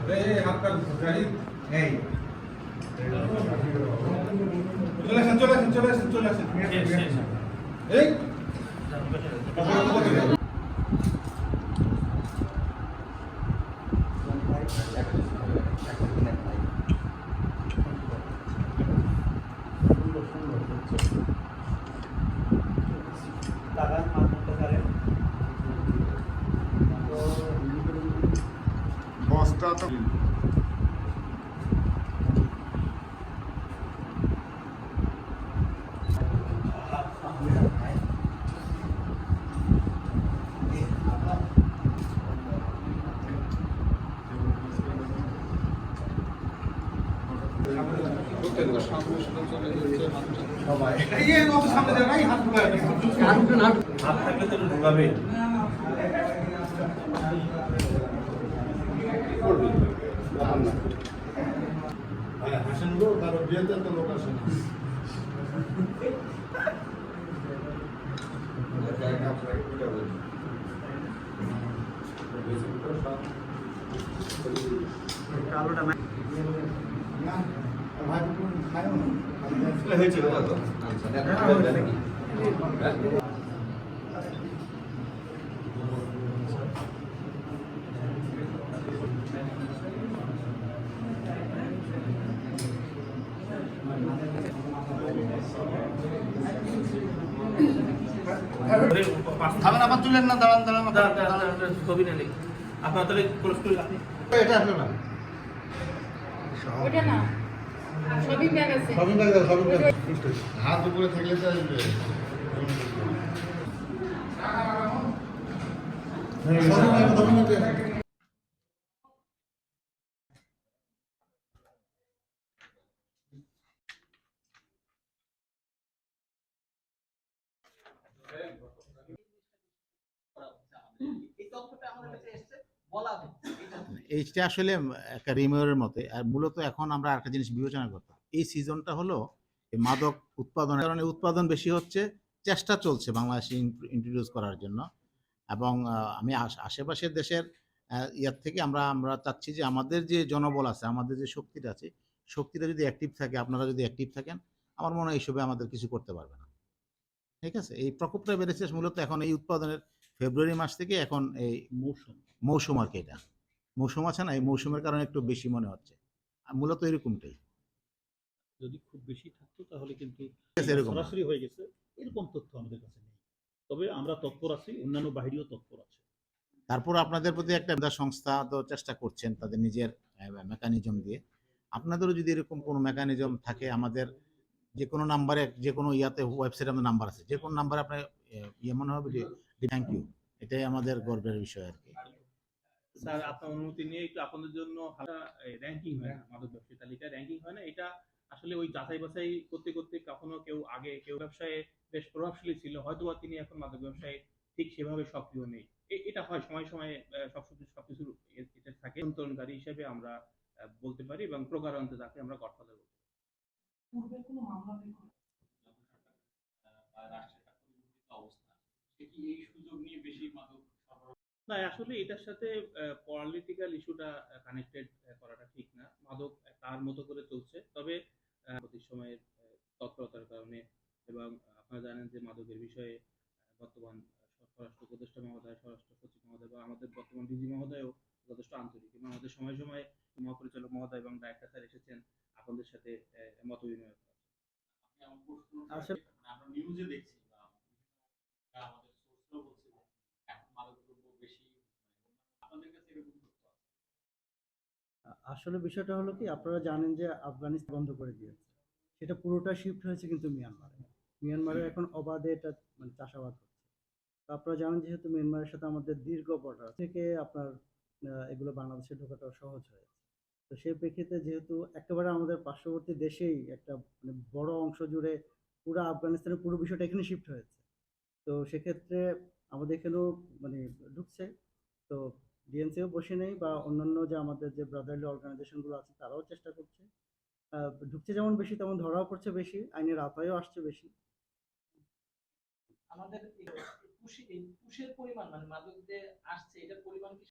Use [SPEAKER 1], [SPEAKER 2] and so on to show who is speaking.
[SPEAKER 1] आपका जाहिर है चले एक
[SPEAKER 2] বসটা তো হাসেন গো, কারো বিয়েতে তো লোক আসে না। কালোটা না ভাই খায়ও না হয়েছিল তো নাকি
[SPEAKER 3] খাবেন আবার তুলেন না, দাঁড়ান
[SPEAKER 4] ছবি নেই আপনার তাহলে ক্লোজ করে রাখেন।
[SPEAKER 2] এটা আসলে না
[SPEAKER 5] ওটা না সবই ব্যাগ আছে
[SPEAKER 2] সবই ব্যাগ দাও, সবই ব্যাগ হাত উপরে থাকলে তো আসবে।
[SPEAKER 3] এইটা আসলে একটা রিমের মতে। আর মূলত এখন আমরা একটা জিনিস বিবেচনা করতাম, এই সিজনটা হলো এই মাদক উৎপাদনের কারণে উৎপাদন বেশি হচ্ছে, চেষ্টা চলছে বাংলাদেশে ইন্ট্রোডিউস করার জন্য। এবং আমি আশেপাশের দেশের ইয়ার থেকে আমরা আমরা চাচ্ছি যে আমাদের যে জনবল আছে, আমাদের যে শক্তিটা আছে, শক্তিটা যদি অ্যাক্টিভ থাকে, আপনারা যদি অ্যাক্টিভ থাকেন, আমার মনে হয় এইসবে আমাদের কিছু করতে পারবে না। ঠিক আছে, এই প্রকোপটা বেড়েছে মূলত এখন এই উৎপাদনের ফেব্রুয়ারি মাস থেকে। এখন এই মৌসুম আর কি, এটা মৌসুম আছে না, এই মৌসুমের কারণে একটু বেশি মনে হচ্ছে, আর মূলত এরকমটাই।
[SPEAKER 4] যদি খুব বেশি থাকতো তাহলে কিন্তু
[SPEAKER 3] এরকম
[SPEAKER 4] সরাসরি হয়ে গেছে, এরকম তথ্য আমাদের কাছে নেই। তবে আমরা তৎপর আছি, অন্যান্য বাহিনীও তৎপর আছে।
[SPEAKER 3] তারপর আপনাদের প্রতি একটা সংস্থা তো চেষ্টা করছেন তাদের নিজের মেকানিজম দিয়ে। আপনাদেরও যদি এরকম কোনো মেকানিজম থাকে, আমাদের যে কোনো নাম্বারে, যে কোনো ইয়াতে ওয়েবসাইটে আমাদের নাম্বার আছে, যে কোনো নাম্বারে আপনার ইয়ে মনে হবে যে থ্যাংক ইউ, এটাই আমাদের গর্বের বিষয় আর কি।
[SPEAKER 4] স্যার, আপনার অনুমতি নিয়ে একটু আপনাদের জন্য র্যাঙ্কিং হয় না, মাদক ব্যবসায়ী তালিকায় র্যাঙ্কিং হয় না। এটা আসলে ওই যাচাই বাছাই করতে করতে কখনো কেউ আগে কেউ ব্যবসায়ে বেশ প্রভাবশালী ছিল, হয়তোবা তিনি এখন মাদক ব্যবসায় ঠিক সেভাবে সক্রিয় নেই। এটা হয় সময় সময়ে, সবকিছু এটা থাকে। নিয়ন্ত্রণকারী হিসেবে আমরা বলতে পারি, এবং প্রকারান্তে তাকে আমরা গডফাদার বলতে পারি। পূর্বের কোনো মামলা না, আসলে এটার সাথে পলিটিক্যাল ইস্যুটা কানেক্টেড করাটা ঠিক না। মাদক তার মতো করে চলছে, তবে প্রতি সময়ের তৎপরতার কারণে, এবং আপনারা জানেন যে মাদকের বিষয়ে বর্তমান স্বরাষ্ট্র উপদেষ্টা মহোদয়, স্বরাষ্ট্র সচিব মহোদয় বা আমাদের বর্তমান ডিজি মহোদয়ও যথেষ্ট আন্তরিক, এবং আমাদের সময় সময় মহাপরিচালক মহোদয় এবং ডাইরেক্টর স্যার এসেছেন আপনাদের সাথে মত বিনিময় করার জন্য। আসলে আমরা নিউজে দেখছি বা আমাদের সোর্সরাও বলছে যে এখন মাদকদ্রব্য বেশি, আপনাদের কাছে এরকম তথ্য আছে?
[SPEAKER 6] আসলে বিষয়টা হলো কি, আপনারা জানেন যে আফগানিস্তান বন্ধ করে দিয়েছে, সেটা পুরোটা শিফট হয়েছে কিন্তু মিয়ানমারে এখন অবাধে এটা মানে চাষাবাদ হচ্ছে। তো আপনারা জানেন যেহেতু মিয়ানমারের সাথে আমাদের দীর্ঘ বর্ডার থেকে আপনার এগুলো বাংলাদেশে ঢোকাটা সহজ হয়েছে। তো সেই প্রেক্ষিতে যেহেতু একেবারে আমাদের পার্শ্ববর্তী দেশেই একটা মানে বড় অংশ জুড়ে পুরো আফগানিস্তানের পুরো বিষয়টা এখানে শিফট হয়েছে, তো সেক্ষেত্রে আমাদের এখানেও মানে ঢুকছে। তো ডিএনসিও বসে নেই, বা অন্যান্য যে আমাদের যে ব্রাদারলি অর্গানাইজেশনগুলো আছে তারাও চেষ্টা করছে। ঢুকছে যেমন বেশি, তেমন ধরাও পড়ছে বেশি, আইনের আওতায়ও আসছে বেশি।
[SPEAKER 7] আমাদের পুশের পরিমাণ মানে মাদক যে আসছে এটার পরিমাণ কি